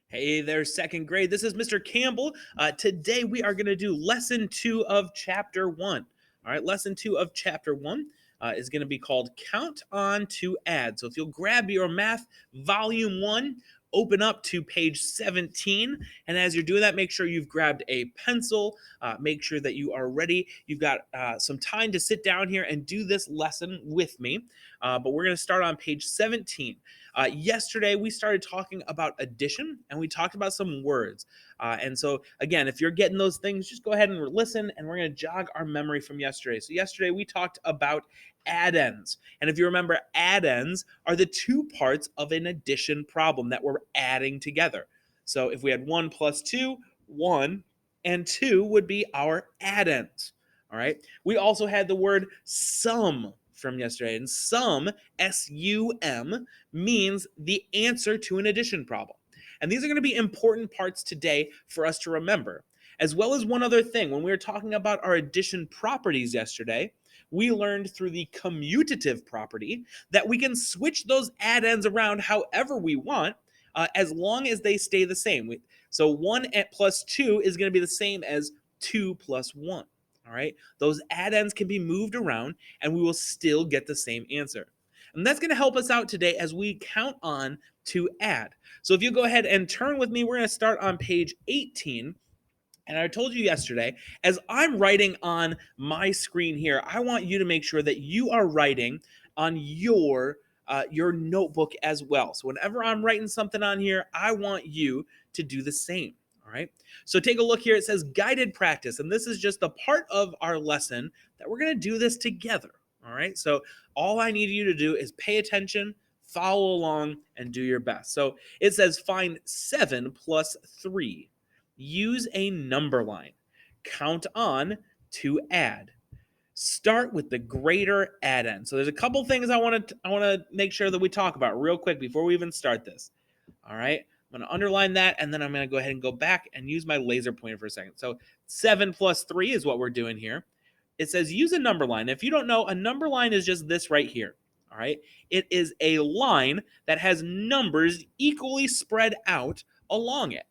Hey there, second grade. This is Mr. Campbell. Today we are going to do lesson 2 of chapter 1. All right, lesson 2 of chapter 1 is going to be called Count on to Add. So if you'll grab your math volume 1, open up to page 17. And as you're doing that, make sure you've grabbed a pencil. Make sure that you are ready. You've got some time to sit down here and do this lesson with me. But we're going to start on page 17. Yesterday, we started talking about addition and we talked about some words. And so, again, if you're getting those things, just go ahead and listen and we're going to jog our memory from yesterday. So, yesterday, we talked about addends. And if you remember, addends are the two parts of an addition problem that we're adding together. So, if we had 1 plus 2, 1 and 2 would be our addends. All right. We also had the word sum from yesterday, and sum, S-U-M, means the answer to an addition problem. And these are going to be important parts today for us to remember. As well as one other thing, when we were talking about our addition properties yesterday, we learned through the commutative property that we can switch those addends around however we want, as long as they stay the same. So 1 plus 2 is going to be the same as 2 plus 1. All right, those addends can be moved around and we will still get the same answer. And that's going to help us out today as we count on to add. So if you go ahead and turn with me, we're going to start on page 18. And I told you yesterday, as I'm writing on my screen here, I want you to make sure that you are writing on your notebook as well. So whenever I'm writing something on here, I want you to do the same. All right. So take a look here. It says guided practice. And this is just the part of our lesson that we're going to do this together. All right. So all I need you to do is pay attention, follow along, and do your best. So it says find 7 plus 3. Use a number line. Count on to add. Start with the greater addend. So there's a couple things I want to make sure that we talk about real quick before we even start this. All right. I'm going to underline that, and then I'm going to go ahead and go back and use my laser pointer for a second. So 7 plus 3 is what we're doing here. It says use a number line. If you don't know, a number line is just this right here. All right. It is a line that has numbers equally spread out along it.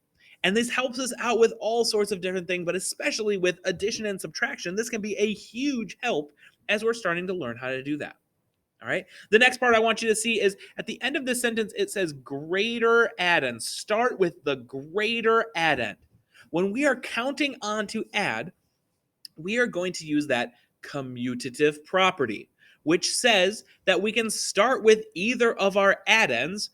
And this helps us out with all sorts of different things, but especially with addition and subtraction, this can be a huge help as we're starting to learn how to do that. All right. The next part I want you to see is at the end of this sentence, it says greater addend. Start with the greater addend. When we are counting on to add, we are going to use that commutative property, which says that we can start with either of our addends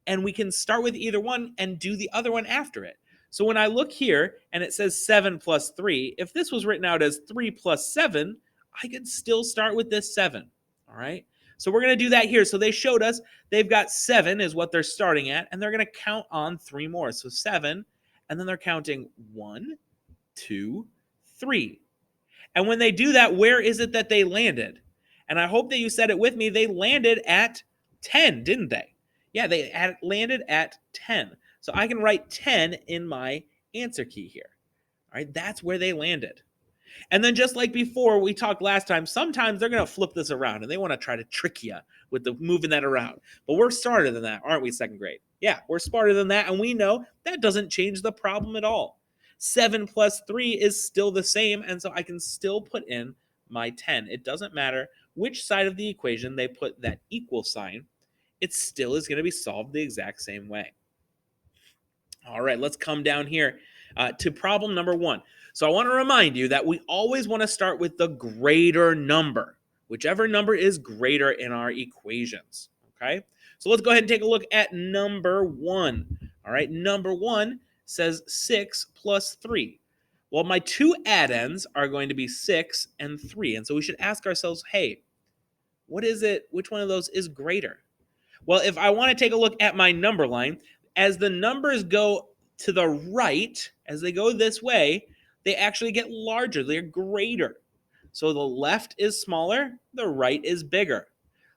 and we can start with either one and do the other one after it. So when I look here and it says 7 plus 3, if this was written out as 3 plus 7, I could still start with this 7. All right. So we're going to do that here. So they showed us they've got 7 is what they're starting at, and they're going to count on 3 more. So 7, and then they're counting 1, 2, 3. And when they do that, where is it that they landed? And I hope that you said it with me. They landed at 10, didn't they? Yeah, they landed at 10. So I can write 10 in my answer key here. All right, that's where they landed. And then just like before we talked last time, sometimes they're going to flip this around and they want to try to trick you with the moving that around. But we're smarter than that, aren't we, second grade? Yeah, we're smarter than that, and we know that doesn't change the problem at all. 7 plus 3 is still the same, and so I can still put in my 10. It doesn't matter which side of the equation they put that equal sign, it still is going to be solved the exact same way. All right, let's come down here to problem number 1. So I want to remind you that we always want to start with the greater number, whichever number is greater in our equations. Okay, so let's go ahead and take a look at number 1. All right, number 1 says 6 plus 3. Well, my two addends are going to be 6 and 3. And so we should ask ourselves, hey, what is it? Which one of those is greater? Well, if I want to take a look at my number line, as the numbers go to the right, as they go this way, they actually get larger. They're greater. So the left is smaller, the right is bigger.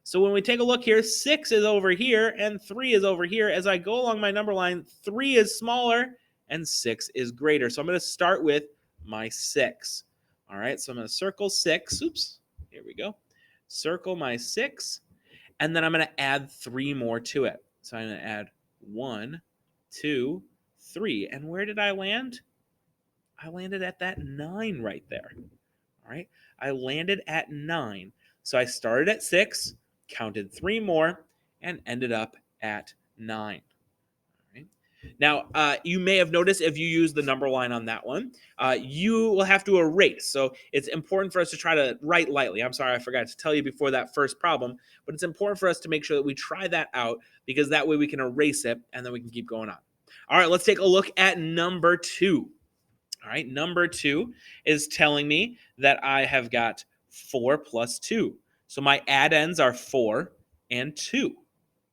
So when we take a look here, 6 is over here and 3 is over here. As I go along my number line, 3 is smaller and 6 is greater. So I'm going to start with my 6. All right, so I'm going to circle 6. Oops, here we go. Circle my 6. And then I'm going to add 3 more to it. So I'm going to add 1, 2, 3. And where did I land? I landed at that 9 right there. All right. I landed at 9. So I started at 6, counted 3 more, and ended up at 9. Right. Now, you may have noticed if you use the number line on that one, you will have to erase. So it's important for us to try to write lightly. I'm sorry, I forgot to tell you before that first problem, but it's important for us to make sure that we try that out because that way we can erase it and then we can keep going on. All right, let's take a look at number 2. All right, number 2 is telling me that I have got 4 plus 2. So my addends are 4 and 2.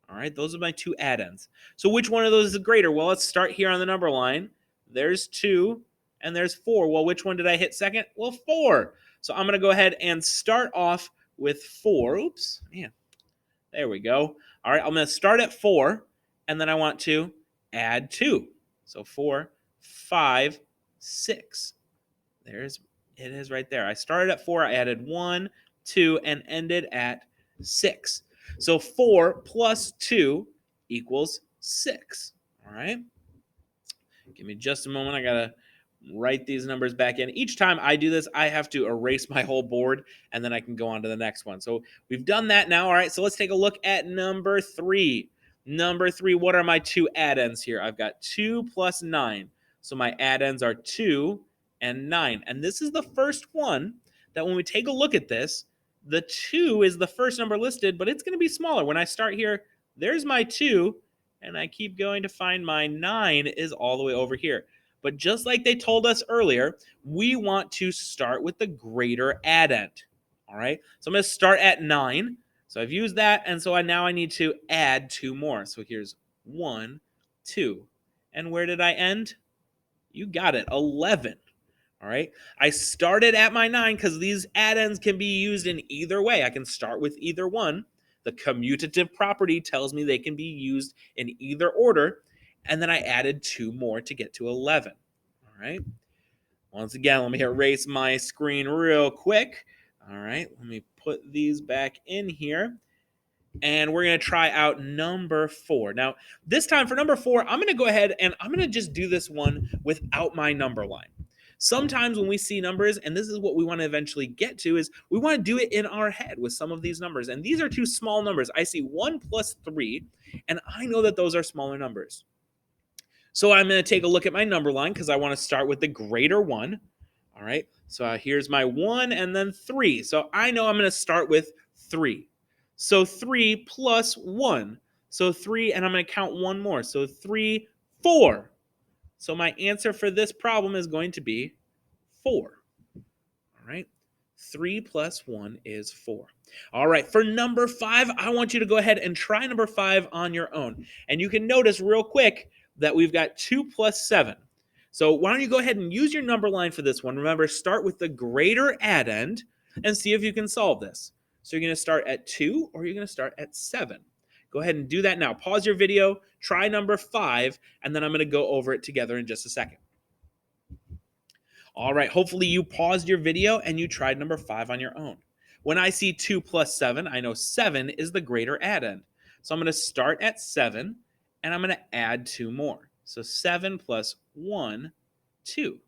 All right, those are my 2 addends. So which one of those is greater? Well, let's start here on the number line. There's 2 and there's 4. Well, which one did I hit second? Well, 4. So I'm going to go ahead and start off with 4. Oops, man. There we go. All right, I'm going to start at 4, and then I want to add 2. So 4, 5, 6. There's it is right there. I started at 4, I added 1, 2, and ended at 6. So 4 plus 2 equals 6. All right. Give me just a moment. I got to write these numbers back in. Each time I do this, I have to erase my whole board, and then I can go on to the next one. So we've done that now. All right. So let's take a look at number 3. Number 3, what are my 2 addends here? I've got 2 plus 9. So my addends are 2 and 9. And this is the first one that when we take a look at this, the 2 is the first number listed, but it's going to be smaller. When I start here, there's my 2, and I keep going to find my 9 is all the way over here. But just like they told us earlier, we want to start with the greater addend. All right, so I'm going to start at 9. So I've used that, and so now I need to add 2 more. So here's 1, 2. And where did I end? You got it, 11. All right, I started at my 9 because these addends can be used in either way. I can start with either one. The commutative property tells me they can be used in either order. And then I added 2 more to get to 11. All right. Once again, let me erase my screen real quick. All right, let me put these back in here. And we're going to try out number 4. Now, this time for number 4, I'm going to go ahead and I'm going to just do this one without my number line. Sometimes when we see numbers, and this is what we want to eventually get to, is we want to do it in our head with some of these numbers. And these are 2 small numbers. I see 1 plus 3, and I know that those are smaller numbers. So I'm going to take a look at my number line because I want to start with the greater one. All right, so here's my 1 and then 3. So I know I'm going to start with 3. So 3 plus 1. So 3, and I'm going to count 1 more. So 3, 4. So my answer for this problem is going to be 4. All right, 3 plus 1 is 4. All right, for number 5, I want you to go ahead and try number 5 on your own. And you can notice real quick that we've got 2 plus 7. So why don't you go ahead and use your number line for this one. Remember, start with the greater addend and see if you can solve this. So you're going to start at 2 or you're going to start at 7. Go ahead and do that now. Pause your video, try number 5, and then I'm going to go over it together in just a second. All right, hopefully you paused your video and you tried number 5 on your own. When I see 2 plus 7, I know 7 is the greater addend. So I'm going to start at 7, and I'm going to add 2 more. So 7 plus 1, 2.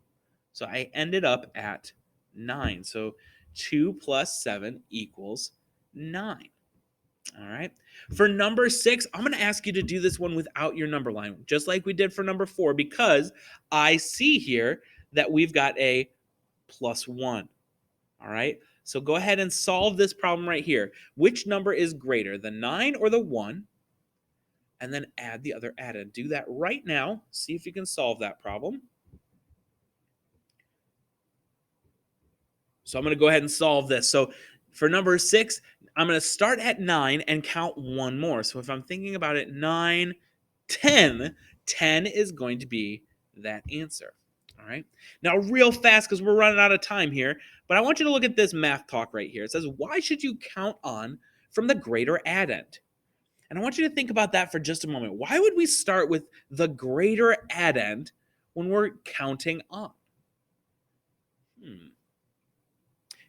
So I ended up at 9. So 2 plus 7 equals 9. All right. For number 6, I'm going to ask you to do this one without your number line, just like we did for number 4, because I see here that we've got a plus 1. All right. So go ahead and solve this problem right here. Which number is greater, the 9 or the 1? And then add the other addend. Do that right now. See if you can solve that problem. So I'm going to go ahead and solve this. So for number 6, I'm going to start at 9 and count 1 more. So if I'm thinking about it, 9, 10, 10 is going to be that answer. All right. Now, real fast, because we're running out of time here, but I want you to look at this math talk right here. It says, why should you count on from the greater addend? And I want you to think about that for just a moment. Why would we start with the greater addend when we're counting on?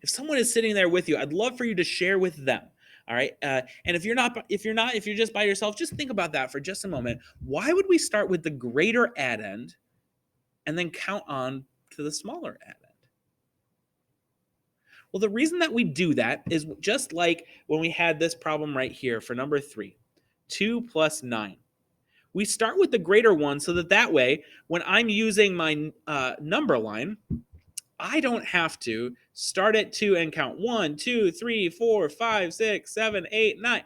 If someone is sitting there with you, I'd love for you to share with them. All right. And if you're just by yourself, just think about that for just a moment. Why would we start with the greater addend and then count on to the smaller addend? Well, the reason that we do that is just like when we had this problem right here for number 3, 2 plus 9. We start with the greater one so that way, when I'm using my number line, I don't have to start at 2 and count 1, 2, 3, 4, 5, 6, 7, 8, 9.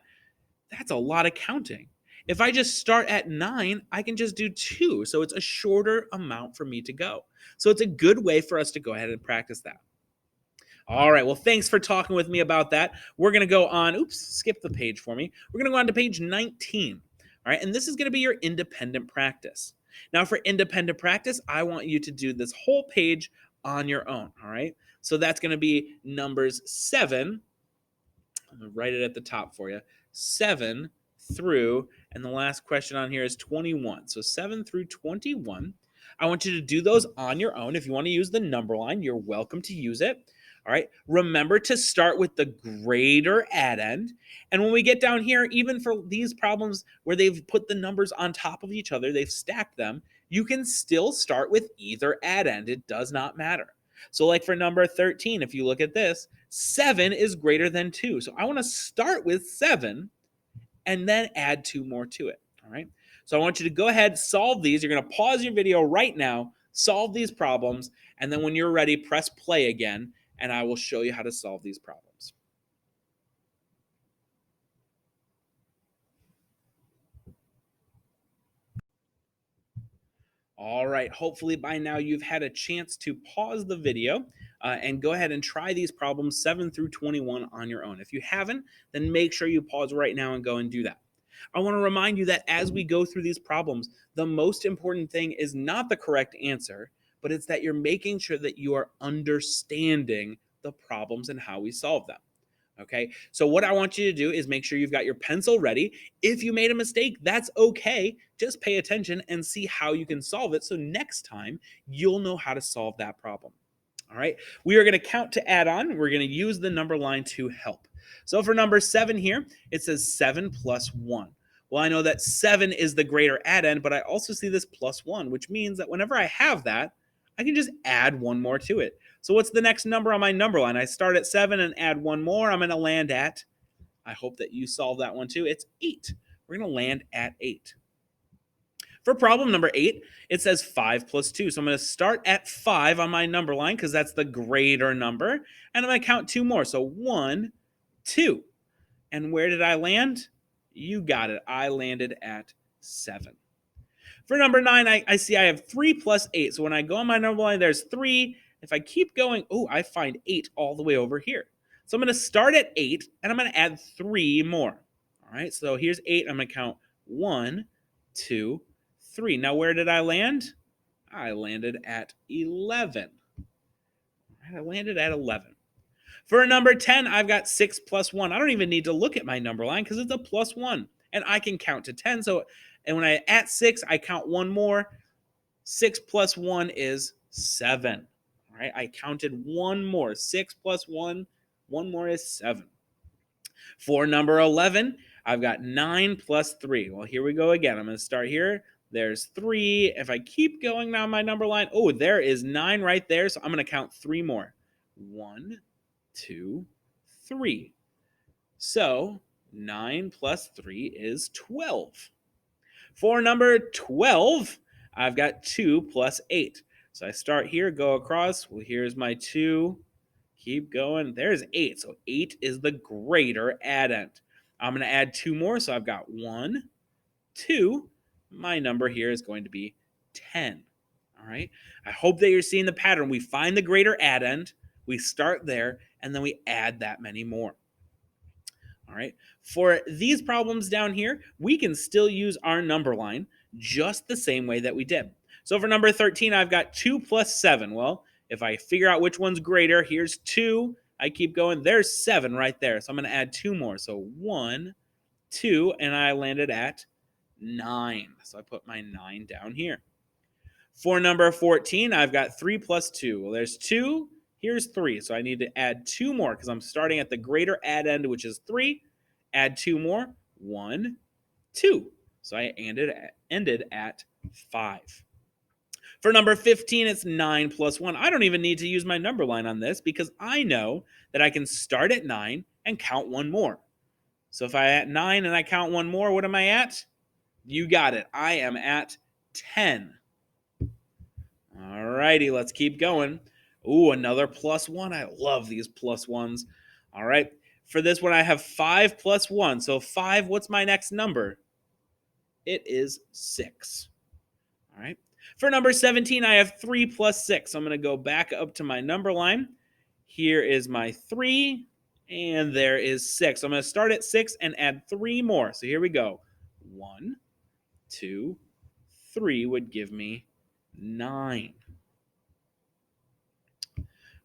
That's a lot of counting. If I just start at 9, I can just do 2. So it's a shorter amount for me to go. So it's a good way for us to go ahead and practice that. All right. Well, thanks for talking with me about that. We're going to go on. Oops, skip the page for me. We're going to go on to page 19. All right. And this is going to be your independent practice. Now, for independent practice, I want you to do this whole page on your own. All right. So that's going to be numbers 7. I'm going to write it at the top for you. 7 through, and the last question on here is 21. So 7 through 21. I want you to do those on your own. If you want to use the number line, you're welcome to use it. All right. Remember to start with the greater addend. And when we get down here, even for these problems where they've put the numbers on top of each other, they've stacked them, you can still start with either addend. It does not matter. So like for number 13, if you look at this, 7 is greater than 2. So I want to start with 7 and then add 2 more to it. All right. So I want you to go ahead, solve these. You're going to pause your video right now, solve these problems, and then when you're ready, press play again, and I will show you how to solve these problems. All right, hopefully by now you've had a chance to pause the video and go ahead and try these problems 7 through 21 on your own. If you haven't, then make sure you pause right now and go and do that. I want to remind you that as we go through these problems, the most important thing is not the correct answer, but it's that you're making sure that you are understanding the problems and how we solve them. Okay, so what I want you to do is make sure you've got your pencil ready. If you made a mistake, that's okay. Just pay attention and see how you can solve it. So next time you'll know how to solve that problem. All right, we are going to count to add on. We're going to use the number line to help. So for number 7 here, it says 7 plus 1. Well, I know that 7 is the greater addend, but I also see this plus 1, which means that whenever I have that, I can just add 1 more to it. So what's the next number on my number line? I start at 7 and add 1 more. I'm going to land at, I hope that you solve that one too. It's 8. We're going to land at 8. For problem number 8, it says 5 plus 2. So I'm going to start at 5 on my number line because that's the greater number. And I'm going to count 2 more. So 1, 2. And where did I land? You got it. I landed at 7. For number 9, I see I have 3 plus 8. So when I go on my number line, there's 3. If I keep going, I find 8 all the way over here. So I'm going to start at 8, and I'm going to add 3 more. All right, so here's 8. I'm going to count 1, 2, 3. Now, where did I land? I landed at 11. All right, I landed at 11. For number 10, I've got 6 plus 1. I don't even need to look at my number line because it's a plus 1. And I can count to 10. And when I at 6, I count 1 more. 6 plus 1 is 7. All right, I counted 1 more. 6 plus 1, 1 more is 7. For number 11, I've got 9 plus 3. Well, here we go again. I'm going to start here. There's 3. If I keep going down my number line, there is 9 right there. So I'm going to count 3 more. 1, 2, 3. So 9 plus 3 is 12. For number 12, I've got 2 plus 8. So I start here, go across. Well, here's my 2. Keep going. There's 8. So 8 is the greater addend. I'm going to add 2 more. So I've got 1, 2. My number here is going to be 10. All right. I hope that you're seeing the pattern. We find the greater addend. We start there, and then we add that many more. All right. For these problems down here, we can still use our number line just the same way that we did. So for number 13, I've got 2 plus 7. Well, if I figure out which one's greater, here's 2. I keep going. There's 7 right there. So I'm going to add 2 more. So 1, 2, and I landed at 9. So I put my 9 down here. For number 14, I've got 3 plus 2. Well, there's 2. Here's 3. So I need to add 2 more because I'm starting at the greater addend, which is 3. add 2 more, 1, 2. So I ended at 5. For number 15, it's 9 plus 1. I don't even need to use my number line on this because I know that I can start at 9 and count one more. So if I at 9 and I count one more, what am I at? You got it. I am at 10. All righty, let's keep going. Ooh, another plus 1. I love these plus 1s. All right, for this one, I have 5 plus 1. So 5, what's my next number? It is 6. All right. For number 17, I have 3 plus 6. So I'm going to go back up to my number line. Here is my 3, and there is 6. So I'm going to start at 6 and add 3 more. So here we go. 1, 2, 3 would give me 9.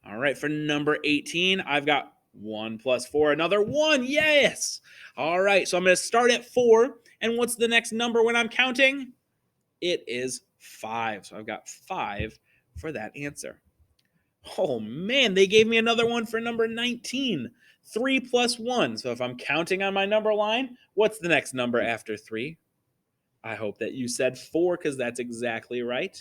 All right, for number 18, I've got 1 plus 4, another 1. Yes. All right, so I'm going to start at 4. And what's the next number when I'm counting? It is 5. So I've got 5 for that answer. Oh man, they gave me another one for number 19. 3 plus 1. So if I'm counting on my number line, what's the next number after 3? I hope that you said 4 because that's exactly right.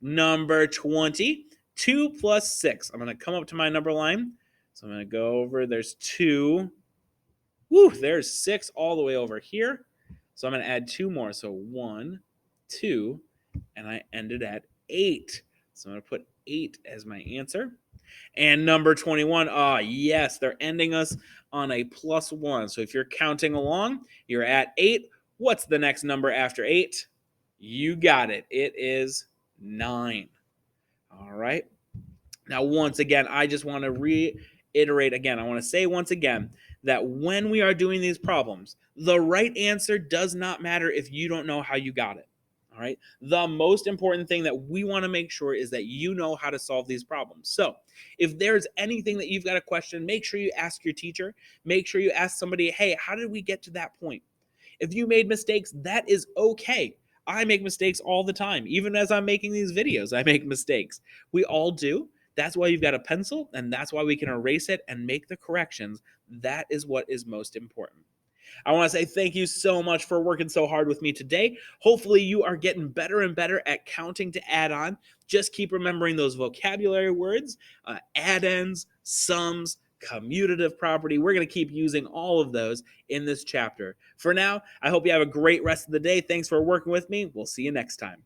Number 20. 2 plus 6. I'm going to come up to my number line. So I'm going to go over. There's 2. Woo, there's 6 all the way over here. So I'm going to add 2 more. So 1, 2, and I ended at 8. So I'm going to put 8 as my answer. And number 21, yes, they're ending us on a plus 1. So if you're counting along, you're at 8. What's the next number after 8? You got it. It is 9. All right. Now, once again, I just want to reiterate again. I want to say once again that when we are doing these problems, the right answer does not matter if you don't know how you got it. All right. The most important thing that we want to make sure is that you know how to solve these problems. So if there's anything that you've got a question, make sure you ask your teacher. Make sure you ask somebody, hey, how did we get to that point? If you made mistakes, that is okay. I make mistakes all the time. Even as I'm making these videos, I make mistakes. We all do. That's why you've got a pencil, and that's why we can erase it and make the corrections. That is what is most important. I want to say thank you so much for working so hard with me today. Hopefully you are getting better and better at counting to add on. Just keep remembering those vocabulary words, add-ins, sums, commutative property. We're going to keep using all of those in this chapter. For now, I hope you have a great rest of the day. Thanks for working with me. We'll see you next time.